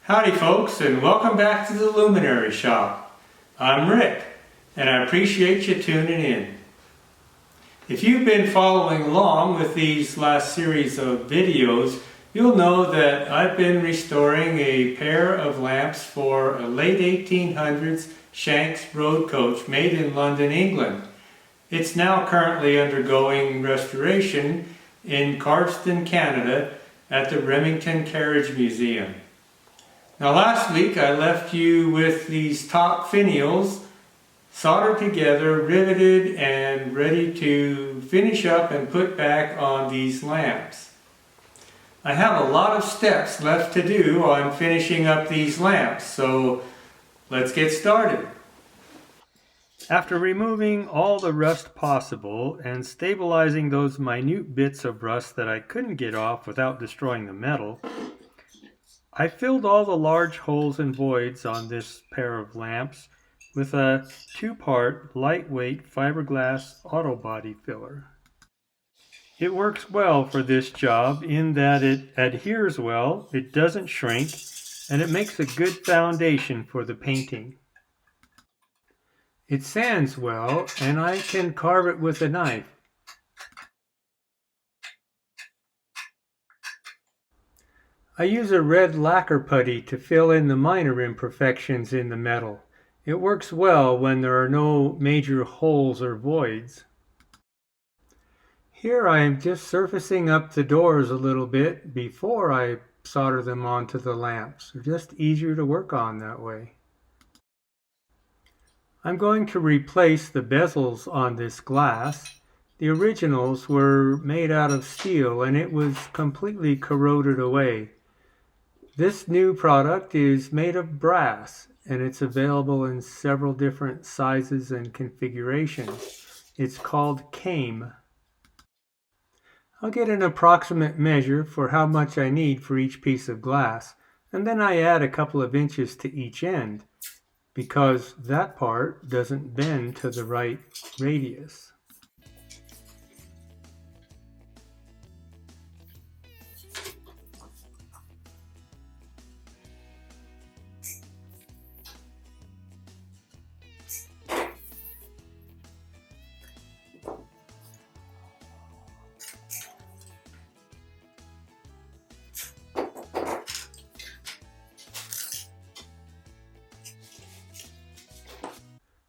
Howdy folks, and welcome back to the Luminary Shop. I'm Rick, and I appreciate you tuning in. If you've been following along with these last series of videos, you'll know that I've been restoring a pair of lamps for a late 1800s Shanks road coach made in London, England. It's now currently undergoing restoration in Cardston, Canada at the Remington Carriage Museum. Now last week I left you with these top finials soldered together, riveted, and ready to finish up and put back on these lamps. I have a lot of steps left to do on finishing up these lamps, so let's get started. After removing all the rust possible and stabilizing those minute bits of rust that I couldn't get off without destroying the metal, I filled all the large holes and voids on this pair of lamps with a 2-part lightweight fiberglass auto body filler. It works well for this job in that it adheres well, it doesn't shrink, and it makes a good foundation for the painting. It sands well, and I can carve it with a knife. I use a red lacquer putty to fill in the minor imperfections in the metal. It works well when there are no major holes or voids. Here I am just surfacing up the doors a little bit before I solder them onto the lamps. They're just easier to work on that way. I'm going to replace the bezels on this glass. The originals were made out of steel and it was completely corroded away. This new product is made of brass and it's available in several different sizes and configurations. It's called cane. I'll get an approximate measure for how much I need for each piece of glass, and then I add a couple of inches to each end because that part doesn't bend to the right radius.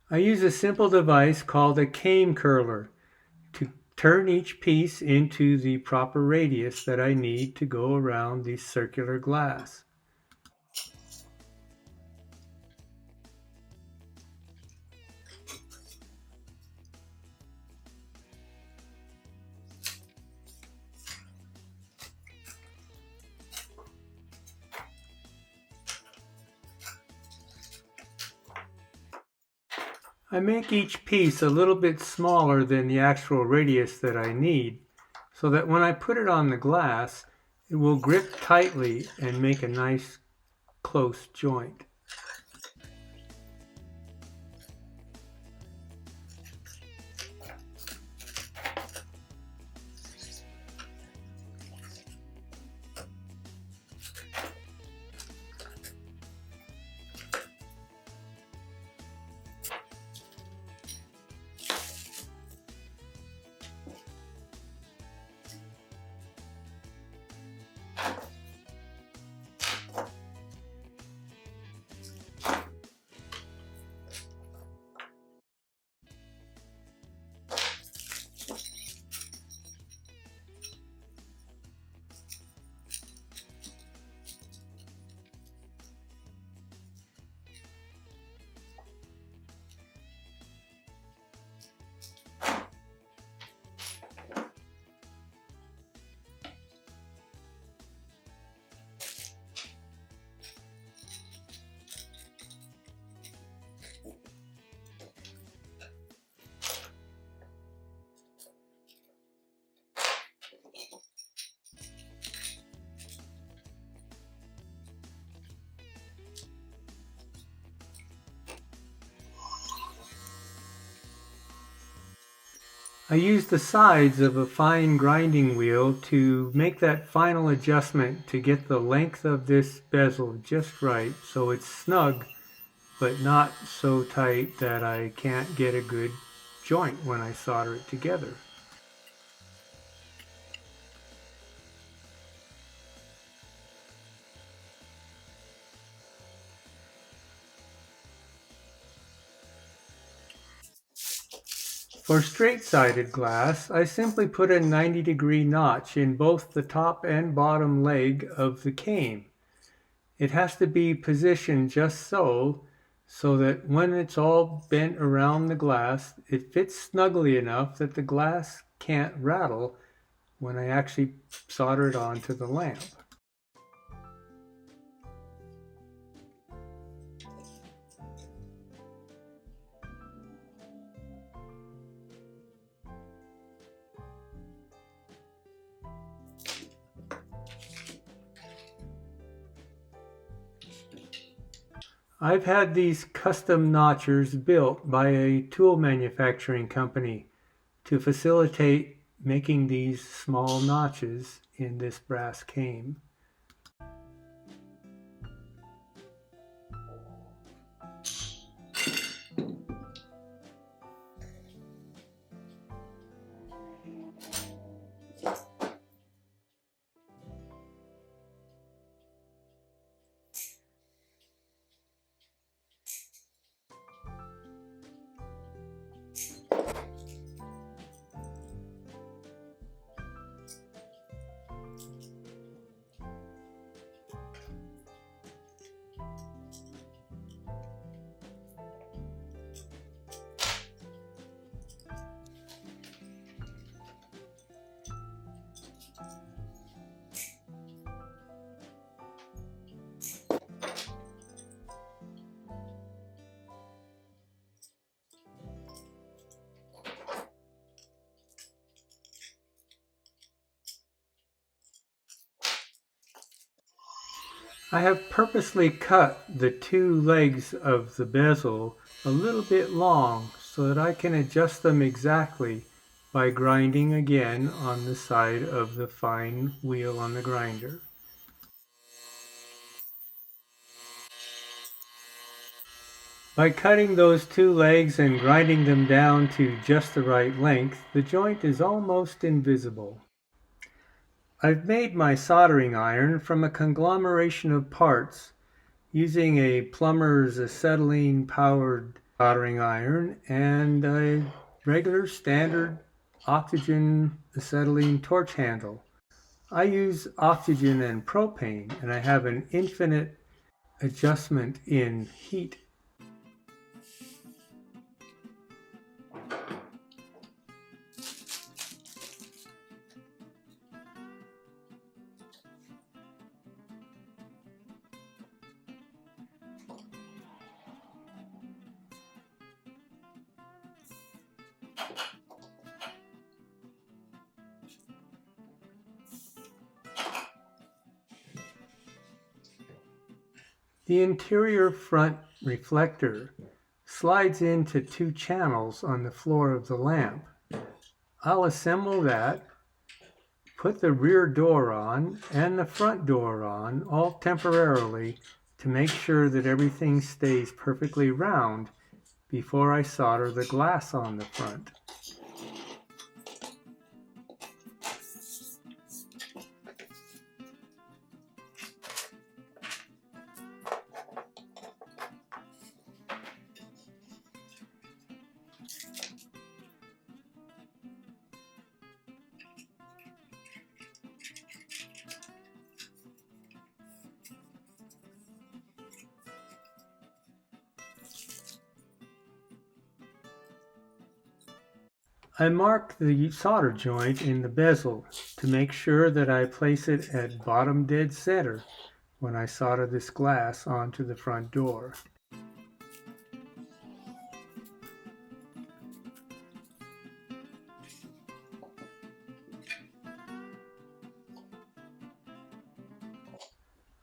I use a simple device called a cane curler to turn each piece into the proper radius that I need to go around the circular glass. I make each piece a little bit smaller than the actual radius that I need, so that when I put it on the glass, it will grip tightly and make a nice close joint. I use the sides of a fine grinding wheel to make that final adjustment to get the length of this bezel just right so it's snug but not so tight that I can't get a good joint when I solder it together. For straight-sided glass, I simply put a 90-degree notch in both the top and bottom leg of the cane. It has to be positioned just so that when it's all bent around the glass, it fits snugly enough that the glass can't rattle when I actually solder it onto the lamp. I've had these custom notchers built by a tool manufacturing company to facilitate making these small notches in this brass cane. I have purposely cut the two legs of the bezel a little bit long so that I can adjust them exactly by grinding again on the side of the fine wheel on the grinder. By cutting those two legs and grinding them down to just the right length, the joint is almost invisible. I've made my soldering iron from a conglomeration of parts using a plumber's acetylene powered soldering iron and a regular standard oxygen acetylene torch handle. I use oxygen and propane, and I have an infinite adjustment in heat. The interior front reflector slides into two channels on the floor of the lamp. I'll assemble that, put the rear door on and the front door on, all temporarily, to make sure that everything stays perfectly round before I solder the glass on the front. I mark the solder joint in the bezel to make sure that I place it at bottom dead center when I solder this glass onto the front door.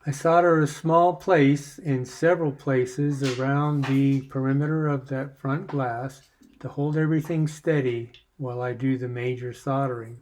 I solder a small place in several places around the perimeter of that front glass to hold everything steady while I do the major soldering.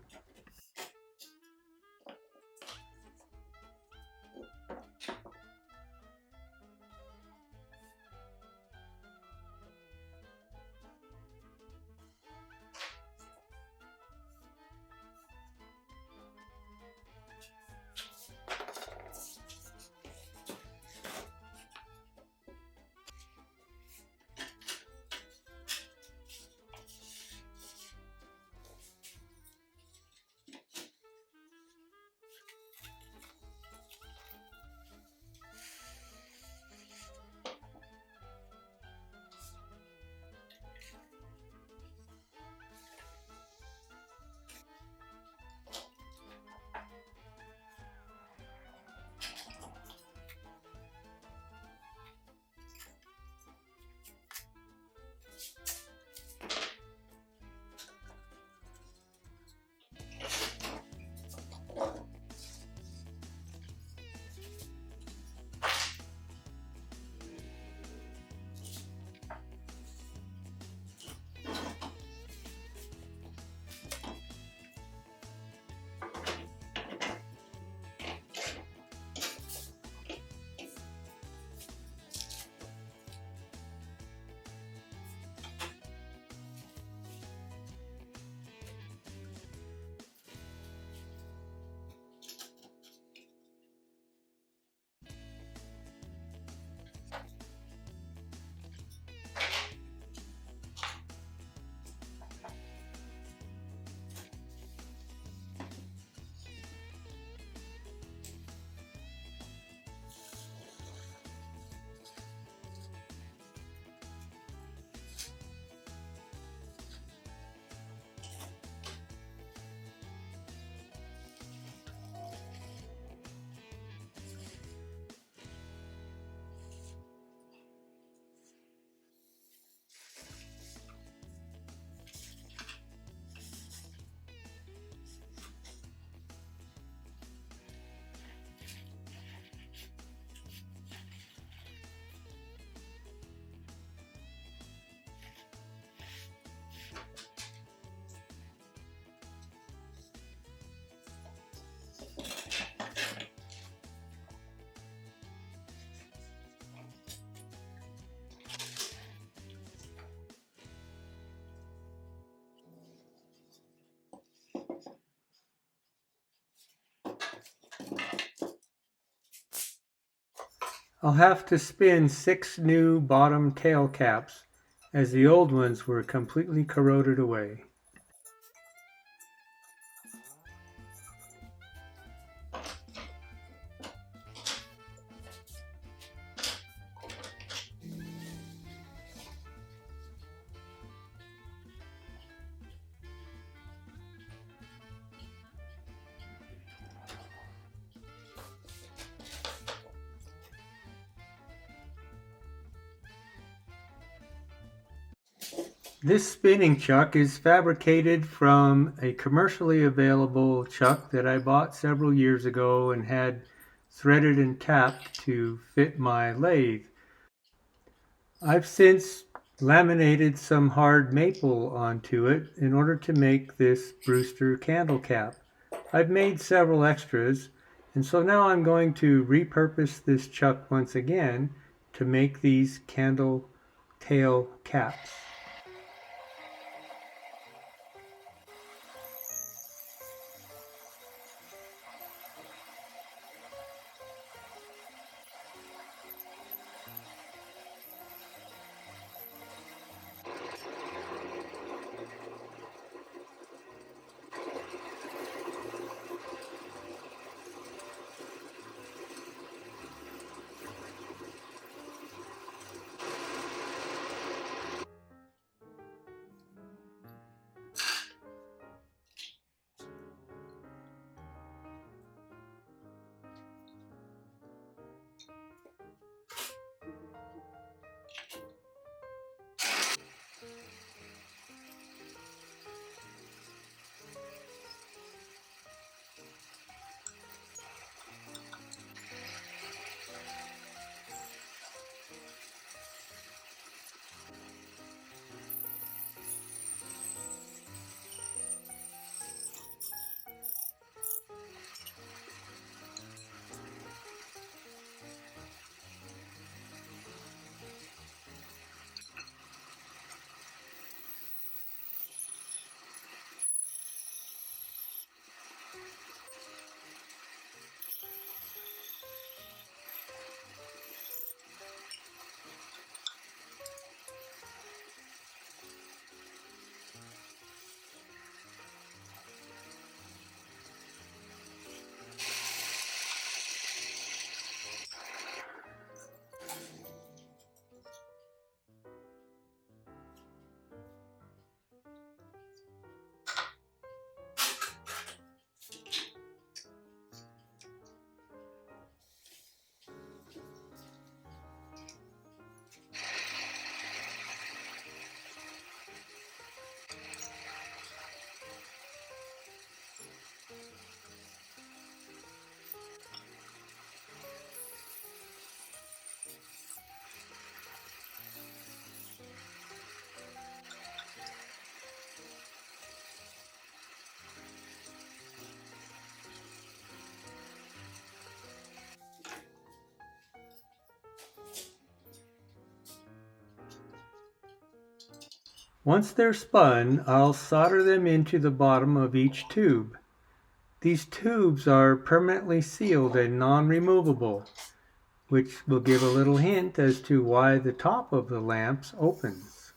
I'll have to spin 6 new bottom tail caps, as the old ones were completely corroded away. This spinning chuck is fabricated from a commercially available chuck that I bought several years ago and had threaded and tapped to fit my lathe. I've since laminated some hard maple onto it in order to make this Brewster candle cap. I've made several extras, and so now I'm going to repurpose this chuck once again to make these candle tail caps. Once they're spun, I'll solder them into the bottom of each tube. These tubes are permanently sealed and non-removable, which will give a little hint as to why the top of the lamps opens.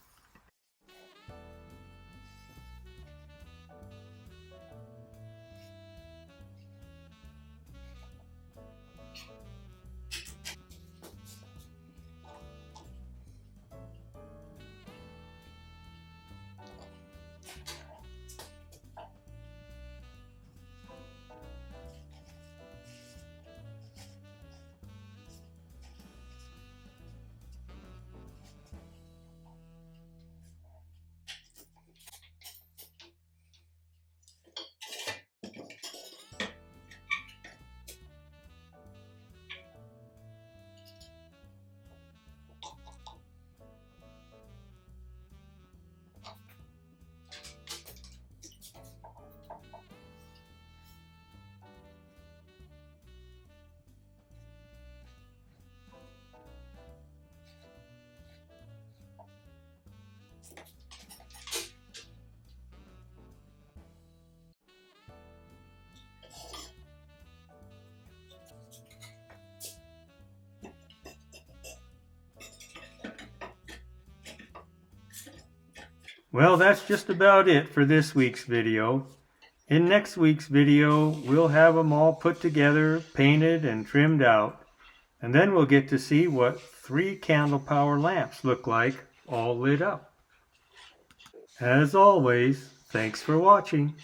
Well, that's just about it for this week's video. In next week's video, we'll have them all put together, painted, and trimmed out. And then we'll get to see what 3 candle power lamps look like, all lit up. As always, thanks for watching.